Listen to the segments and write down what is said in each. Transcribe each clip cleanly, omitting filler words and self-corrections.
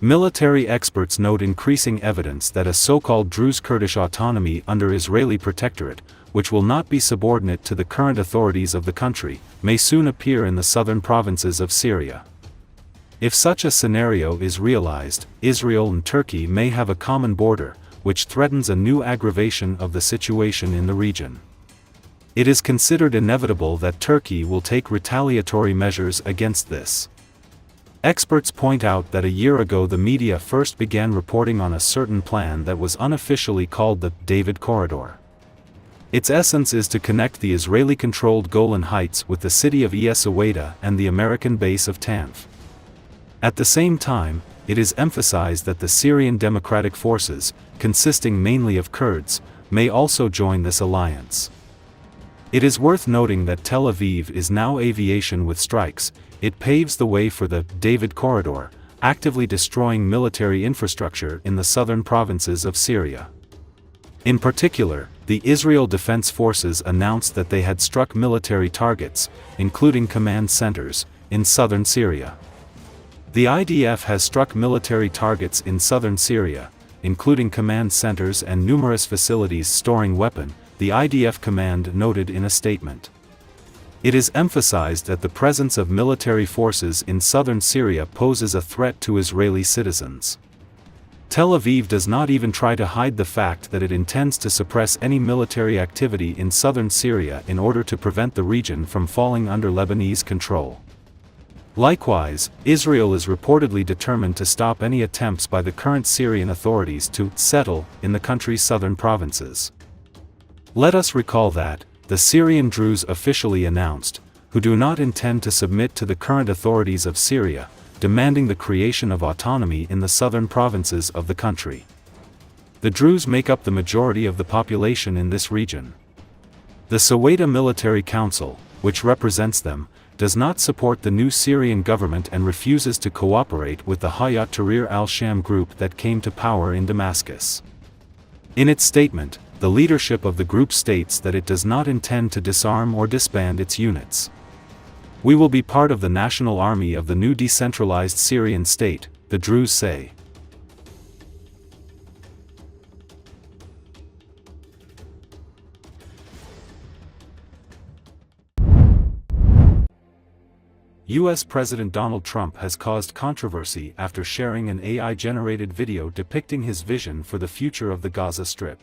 Military experts note increasing evidence that a so-called Druze-Kurdish autonomy under Israeli protectorate, which will not be subordinate to the current authorities of the country, may soon appear in the southern provinces of Syria. If such a scenario is realized, Israel and Turkey may have a common border, which threatens a new aggravation of the situation in the region. It is considered inevitable that Turkey will take retaliatory measures against this. Experts point out that a year ago the media first began reporting on a certain plan that was unofficially called the David Corridor. Its essence is to connect the Israeli-controlled Golan Heights with the city of Es-Suwayda and the American base of Tanf. At the same time, it is emphasized that the Syrian Democratic Forces, consisting mainly of Kurds, may also join this alliance. It is worth noting that Tel Aviv is now aviation with strikes. It paves the way for the David Corridor, actively destroying military infrastructure in the southern provinces of Syria. In particular, the Israel Defense Forces announced that they had struck military targets, including command centers, in southern Syria. The IDF has struck military targets in southern Syria, including command centers and numerous facilities storing weapons, the IDF command noted in a statement. It is emphasized that the presence of military forces in southern Syria poses a threat to Israeli citizens. Tel Aviv does not even try to hide the fact that it intends to suppress any military activity in southern Syria in order to prevent the region from falling under Lebanese control. Likewise, Israel is reportedly determined to stop any attempts by the current Syrian authorities to settle in the country's southern provinces. Let us recall that the Syrian Druze officially announced, who do not intend to submit to the current authorities of Syria, demanding the creation of autonomy in the southern provinces of the country. The Druze make up the majority of the population in this region. The Es-Suwayda Military Council, which represents them, does not support the new Syrian government and refuses to cooperate with the Hayat Tahrir al-Sham group that came to power in Damascus. In its statement, the leadership of the group states that it does not intend to disarm or disband its units. We will be part of the national army of the new decentralized Syrian state, the Druze say. U.S. President Donald Trump has caused controversy after sharing an AI-generated video depicting his vision for the future of the Gaza Strip.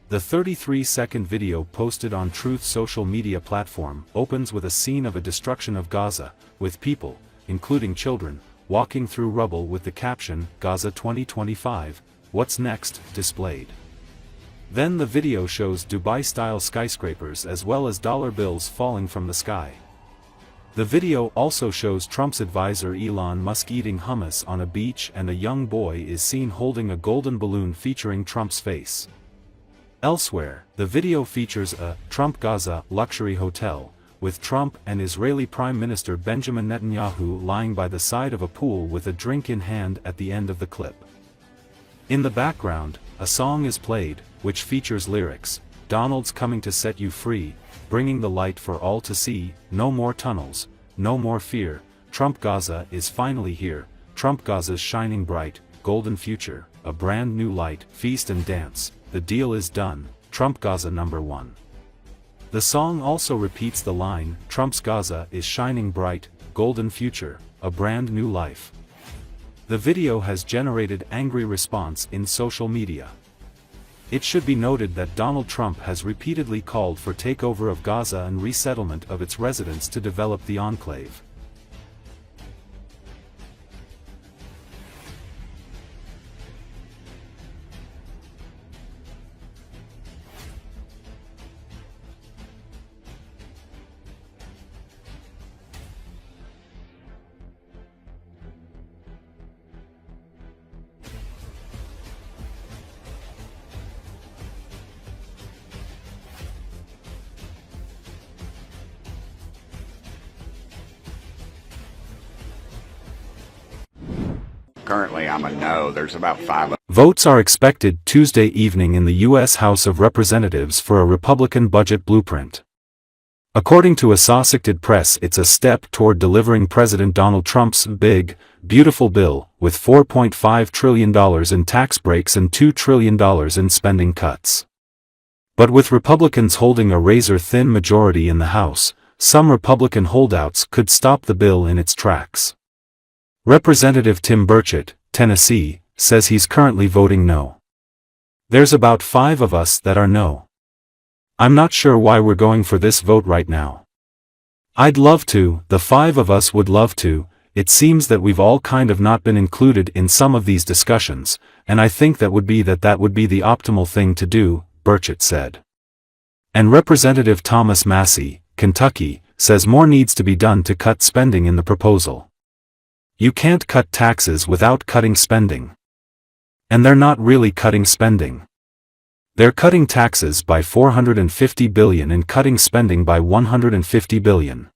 The 33-second video posted on Truth's social media platform opens with a scene of a destruction of Gaza, with people, including children, walking through rubble with the caption, "Gaza 2025, what's next?" displayed. Then the video shows Dubai-style skyscrapers as well as dollar bills falling from the sky. The video also shows Trump's advisor Elon Musk eating hummus on a beach, and a young boy is seen holding a golden balloon featuring Trump's face. Elsewhere, the video features a Trump Gaza luxury hotel, with Trump and Israeli Prime Minister Benjamin Netanyahu lying by the side of a pool with a drink in hand at the end of the clip. In the background, a song is played, which features lyrics, "Donald's coming to set you free, bringing the light for all to see, no more tunnels, no more fear, Trump Gaza is finally here, Trump Gaza's shining bright, golden future, a brand new light, feast and dance, the deal is done, Trump Gaza #1. The song also repeats the line, Trump's Gaza is shining bright, golden future, a brand new life. The video has generated angry response in social media. It should be noted that Donald Trump has repeatedly called for takeover of Gaza and resettlement of its residents to develop the enclave. Currently, I'm a no. There's about 5. Votes are expected Tuesday evening in the U.S. House of Representatives for a Republican budget blueprint. According to Associated Press, it's a step toward delivering President Donald Trump's big, beautiful bill, with $4.5 trillion in tax breaks and $2 trillion in spending cuts. But with Republicans holding a razor-thin majority in the House, some Republican holdouts could stop the bill in its tracks. Representative Tim Burchett, Tennessee, says he's currently voting no. There's about 5 of us that are no. I'm not sure why we're going for this vote right now. I'd love to, the 5 of us would love to. It seems that we've all kind of not been included in some of these discussions, and I think that would be the optimal thing to do, Burchett said. And Representative Thomas Massie, Kentucky, says more needs to be done to cut spending in the proposal. You can't cut taxes without cutting spending. And they're not really cutting spending. They're cutting taxes by $450 billion and cutting spending by $150 billion.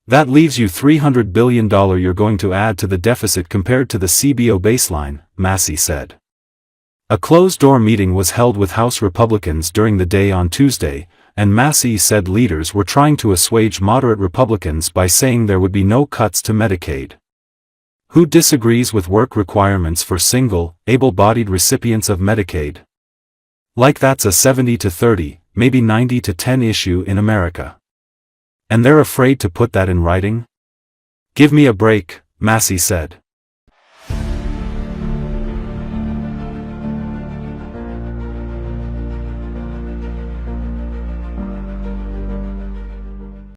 That leaves you $300 billion you're going to add to the deficit compared to the CBO baseline, Massie said. A closed-door meeting was held with House Republicans during the day on Tuesday, and Massie said leaders were trying to assuage moderate Republicans by saying there would be no cuts to Medicaid. Who disagrees with work requirements for single, able-bodied recipients of Medicaid? Like that's a 70-30, maybe 90-10 issue in America. And they're afraid to put that in writing? Give me a break, Massie said.